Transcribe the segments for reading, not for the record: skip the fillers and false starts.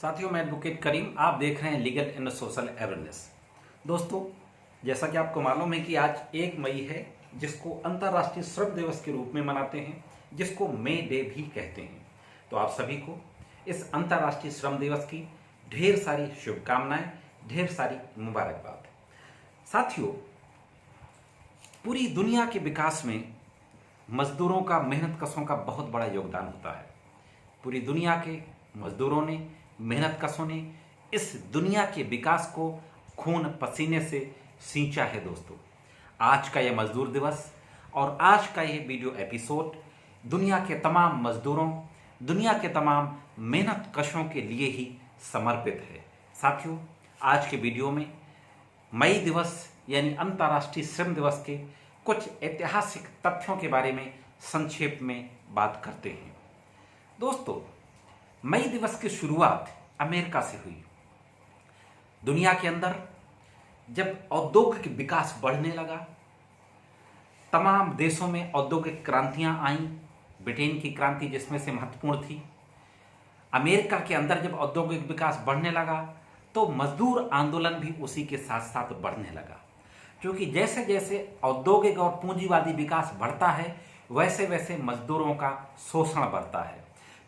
साथियों, मैं एडवोकेट करीम, आप देख रहे हैं लीगल एंड सोशल अवेयरनेस। दोस्तों, जैसा कि आपको मालूम है कि आज 1 मई है, जिसको अंतर्राष्ट्रीय श्रम दिवस के रूप में मनाते हैं, जिसको मे डे भी कहते हैं। तो आप सभी को इस अंतर्राष्ट्रीय श्रम दिवस की ढेर सारी शुभकामनाएं, ढेर सारी मुबारकबाद। साथियों, पूरी दुनिया के विकास में मजदूरों का, मेहनत कशों का बहुत बड़ा योगदान होता है। पूरी दुनिया के मजदूरों ने, मेहनत कशों ने इस दुनिया के विकास को खून पसीने से सींचा है। दोस्तों, आज का यह मजदूर दिवस और आज का यह वीडियो एपिसोड दुनिया के तमाम मजदूरों, दुनिया के तमाम मेहनत कशों के लिए ही समर्पित है। साथियों, आज के वीडियो में मई दिवस यानी अंतर्राष्ट्रीय श्रम दिवस के कुछ ऐतिहासिक तथ्यों के बारे में संक्षेप में बात करते हैं। दोस्तों, मई दिवस की शुरुआत अमेरिका से हुई। दुनिया के अंदर जब औद्योगिक विकास बढ़ने लगा, तमाम देशों में औद्योगिक क्रांतियां आईं। ब्रिटेन की क्रांति जिसमें से महत्वपूर्ण थी। अमेरिका के अंदर जब औद्योगिक विकास बढ़ने लगा तो मजदूर आंदोलन भी उसी के साथ साथ बढ़ने लगा, क्योंकि जैसे जैसे औद्योगिक और पूंजीवादी विकास बढ़ता है वैसे वैसे मजदूरों का शोषण बढ़ता है।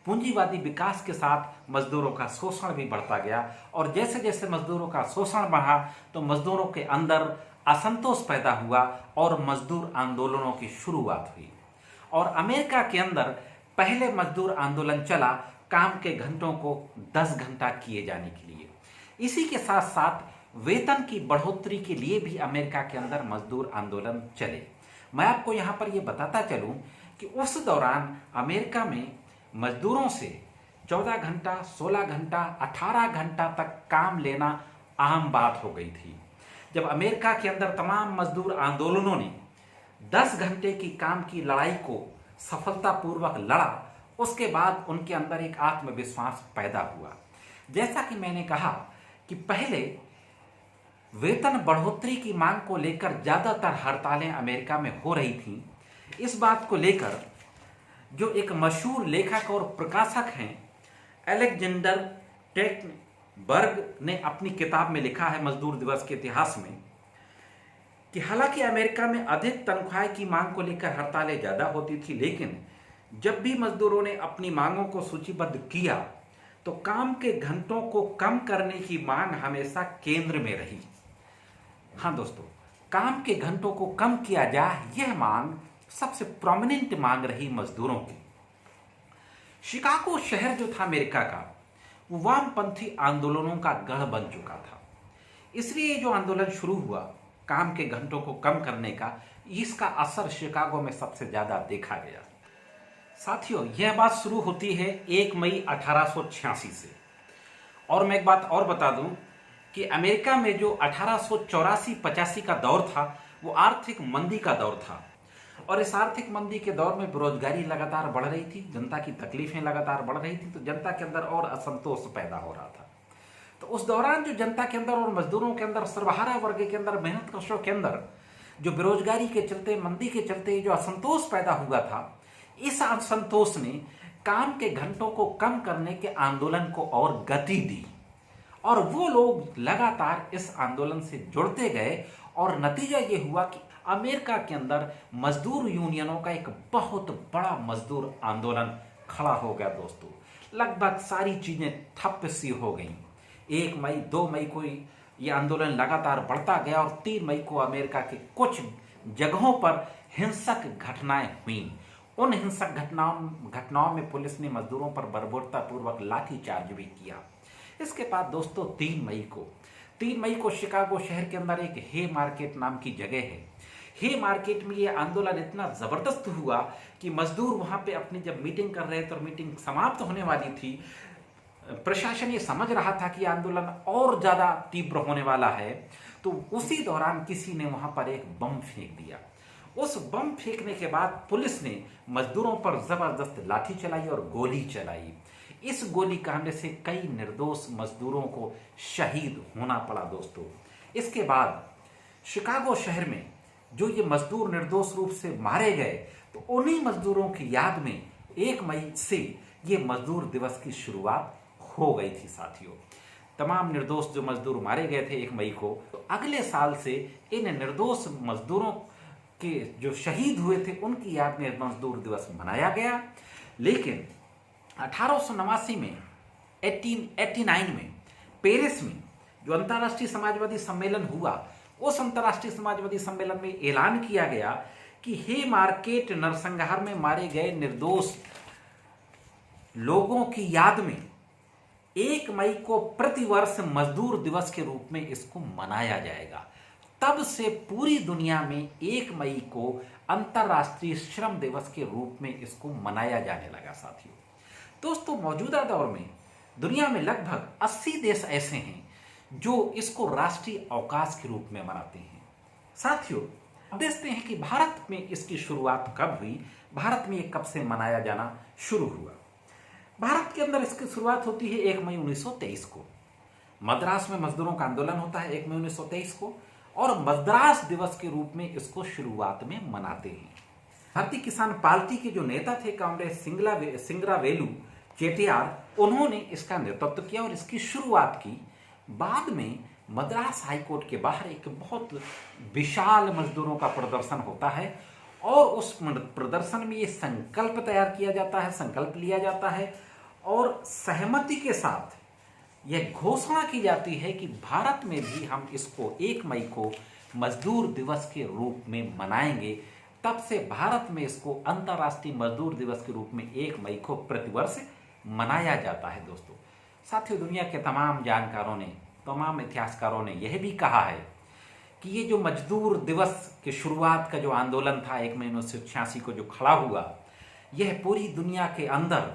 पूंजीवादी विकास के साथ मजदूरों का शोषण भी बढ़ता गया, और जैसे जैसे मजदूरों का शोषण बढ़ा तो मजदूरों के अंदर असंतोष पैदा हुआ और मजदूर आंदोलनों की शुरुआत हुई। और अमेरिका के अंदर पहले मजदूर आंदोलन चला काम के घंटों को 10 घंटा किए जाने के लिए। इसी के साथ साथ वेतन की बढ़ोतरी के लिए भी अमेरिका के अंदर मजदूर आंदोलन चले। मैं आपको यहां पर यह बताता चलूं कि उस दौरान अमेरिका में मजदूरों से 14 घंटा, 16 घंटा, 18 घंटा तक काम लेना आम बात हो गई थी। जब अमेरिका के अंदर तमाम मजदूर आंदोलनों ने 10 घंटे की काम की लड़ाई को सफलतापूर्वक लड़ा, उसके बाद उनके अंदर एक आत्मविश्वास पैदा हुआ। जैसा कि मैंने कहा कि पहले वेतन बढ़ोतरी की मांग को लेकर ज्यादातर हड़तालें अमेरिका में हो रही थीं। इस बात को लेकर जो एक मशहूर लेखक और प्रकाशक हैं अलेक्जेंडर टेटनबर्ग ने अपनी किताब में लिखा है मजदूर दिवस के इतिहास में कि हालांकि अमेरिका में अधिक तनख्वाह की मांग को लेकर हड़तालें ज्यादा होती थी, लेकिन जब भी मजदूरों ने अपनी मांगों को सूचीबद्ध किया तो काम के घंटों को कम करने की मांग हमेशा केंद्र में रही। हाँ दोस्तों, काम के घंटों को कम किया जाए, यह मांग सबसे प्रोमिनेंट मांग रही मजदूरों की। शिकागो शहर जो था अमेरिका का, वो वामपंथी आंदोलनों का गढ़ बन चुका था। इसलिए जो आंदोलन शुरू हुआ काम के घंटों को कम करने का, इसका असर शिकागो में सबसे ज्यादा देखा गया। साथियों, यह बात शुरू होती है 1 मई 1886 से। और मैं एक बात और बता दूं कि अमेरिका में जो 1884-85 का दौर था वो आर्थिक मंदी का दौर था, और इस आर्थिक मंदी के दौर में बेरोजगारी लगातार बढ़ रही थी, जनता की तकलीफें लगातार बढ़ रही थी, तो जनता के अंदर और असंतोष पैदा हो रहा था। तो उस दौरान जो जनता के अंदर और मजदूरों के अंदर, सर्वहारा वर्ग के अंदर, मेहनत कशों के अंदर जो बेरोजगारी के चलते, मंदी के चलते जो असंतोष पैदा हुआ था, इस असंतोष ने काम के घंटों को कम करने के आंदोलन को और गति दी, और वो लोग लगातार इस आंदोलन से जुड़ते गए, और नतीजा ये हुआ कि अमेरिका के अंदर मजदूर यूनियनों का एक बहुत बड़ा मजदूर आंदोलन खड़ा हो गया। दोस्तों, लगभग सारी चीजें ठप सी हो गईं। 1 मई, 2 मई को ये आंदोलन लगातार बढ़ता गया, और 3 मई को अमेरिका के कुछ जगहों पर हिंसक घटनाएं हुई। उन हिंसक घटनाओं में पुलिस ने मजदूरों पर बर्बरतापूर्वक लाठीचार्ज भी किया। इसके बाद दोस्तों 3 मई को शिकागो शहर के अंदर एक हे मार्केट नाम की जगह है। हे मार्केट में ये आंदोलन इतना जबरदस्त हुआ कि मजदूर वहां पे अपनी जब मीटिंग कर रहे थे और मीटिंग समाप्त होने वाली थी, प्रशासन ये समझ रहा था कि आंदोलन और ज्यादा तीव्र होने वाला है, तो उसी दौरान किसी ने वहां पर एक बम फेंक दिया। उस बम फेंकने के बाद पुलिस ने मजदूरों पर जबरदस्त लाठी चलाई और गोली चलाई। इस गोली कांड से कई निर्दोष मजदूरों को शहीद होना पड़ा। दोस्तों, इसके बाद शिकागो शहर में जो ये मजदूर निर्दोष रूप से मारे गए, तो उन्हीं मजदूरों की याद में 1 मई से ये मजदूर दिवस की शुरुआत हो गई थी साथियों। तमाम निर्दोष जो मजदूर मारे गए थे 1 मई को, तो अगले साल से इन निर्दोष मजदूरों के जो शहीद हुए थे उनकी याद में मजदूर दिवस मनाया गया। लेकिन 1889 में 1889 में पेरिस में जो अंतर्राष्ट्रीय समाजवादी सम्मेलन हुआ, उस अंतर्राष्ट्रीय समाजवादी सम्मेलन में ऐलान किया गया कि हे मार्केट नरसंहार में मारे गए निर्दोष लोगों की याद में 1 मई को प्रतिवर्ष मजदूर दिवस के रूप में इसको मनाया जाएगा। तब से पूरी दुनिया में 1 मई को अंतर्राष्ट्रीय श्रम दिवस के रूप में इसको मनाया जाने लगा साथियों। दोस्तों, मौजूदा दौर में दुनिया में लगभग 80 देश ऐसे हैं जो इसको राष्ट्रीय अवकाश के रूप में मनाते हैं। साथियों, अब देखते हैं कि भारत में इसकी शुरुआत कब हुई, भारत में ये कब से मनाया जाना शुरू हुआ। भारत के अंदर इसकी शुरुआत होती है 1 मई 1923 को। मद्रास में मजदूरों का आंदोलन होता है 1 मई 1923 को, और मद्रास दिवस के रूप में इसको शुरुआत में मनाते हैं। भारतीय किसान पार्टी के जो नेता थे कॉमरेड सिंगरावेलु चेटियार, उन्होंने इसका नेतृत्व किया और इसकी शुरुआत की। बाद में मद्रास हाईकोर्ट के बाहर एक बहुत विशाल मजदूरों का प्रदर्शन होता है और उस प्रदर्शन में ये संकल्प तैयार किया जाता है, संकल्प लिया जाता है और सहमति के साथ यह घोषणा की जाती है कि भारत में भी हम इसको 1 मई को मजदूर दिवस के रूप में मनाएंगे। तब से भारत में इसको अंतर्राष्ट्रीय मजदूर दिवस के रूप में 1 मई को प्रतिवर्ष मनाया जाता है। दोस्तों, साथियों, दुनिया के तमाम जानकारों ने, तमाम इतिहासकारों ने यह भी कहा है कि ये जो मजदूर दिवस की शुरुआत का जो आंदोलन था 1 मई 1986 को जो खड़ा हुआ, यह पूरी दुनिया के अंदर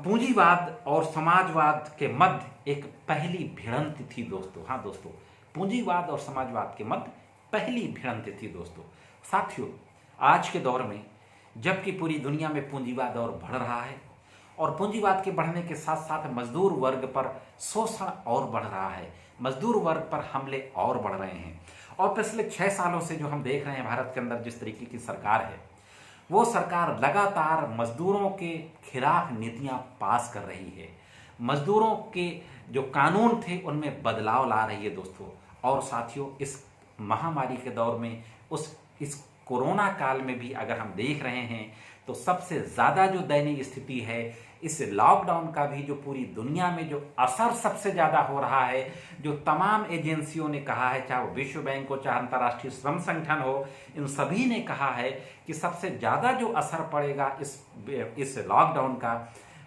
पूंजीवाद और समाजवाद के मध्य एक पहली भिड़ंत थी दोस्तों। हाँ दोस्तों, पूंजीवाद और समाजवाद के मध्य पहली भिड़ंत थी दोस्तों। साथियों, आज के दौर में जबकि पूरी दुनिया में पूंजीवाद और बढ़ रहा है और पूंजीवाद के बढ़ने के साथ साथ मजदूर वर्ग पर शोषण और बढ़ रहा है, मजदूर वर्ग पर हमले और बढ़ रहे हैं, और पिछले 6 सालों से जो हम देख रहे हैं भारत के अंदर जिस तरीके की सरकार है, वो सरकार लगातार मजदूरों के खिलाफ नीतियां पास कर रही है। मजदूरों के जो कानून थे उनमें बदलाव ला रही है दोस्तों। और साथियों, इस महामारी के दौर में इस कोरोना काल में भी अगर हम देख रहे हैं तो सबसे ज़्यादा जो दयनीय स्थिति है, इस लॉकडाउन का भी जो पूरी दुनिया में जो असर सबसे ज़्यादा हो रहा है, जो तमाम एजेंसियों ने कहा है, चाहे वो विश्व बैंक हो, चाहे अंतर्राष्ट्रीय श्रम संगठन हो, इन सभी ने कहा है कि सबसे ज़्यादा जो असर पड़ेगा इस लॉकडाउन का,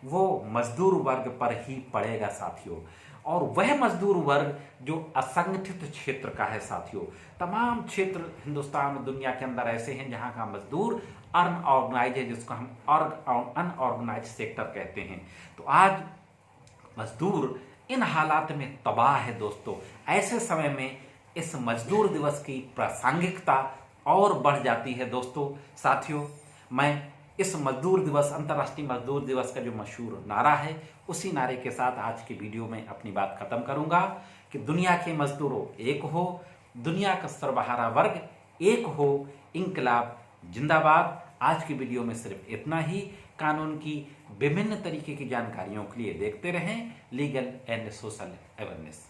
वो मजदूर वर्ग पर ही पड़ेगा साथियों। और वह मजदूर वर्ग जो असंगठित क्षेत्र का है साथियों। तमाम क्षेत्र हिंदुस्तान और दुनिया के अंदर ऐसे हैं जहां का मजदूर अनऑर्गेनाइज है, जिसको हम अनऑर्गेनाइज सेक्टर कहते हैं। तो आज मजदूर इन हालात में तबाह है दोस्तों। ऐसे समय में इस मजदूर दिवस की प्रासंगिकता और बढ़ जाती है दोस्तों। साथियों, मैं इस मजदूर दिवस, अंतर्राष्ट्रीय मजदूर दिवस का जो मशहूर नारा है, उसी नारे के साथ आज के वीडियो में अपनी बात खत्म करूंगा कि दुनिया के मजदूरों एक हो, दुनिया का सर्वहारा वर्ग एक हो, इंकलाब जिंदाबाद। आज की वीडियो में सिर्फ इतना ही। कानून की विभिन्न तरीके की जानकारियों के लिए देखते रहें लीगल एंड सोशल अवेयरनेस।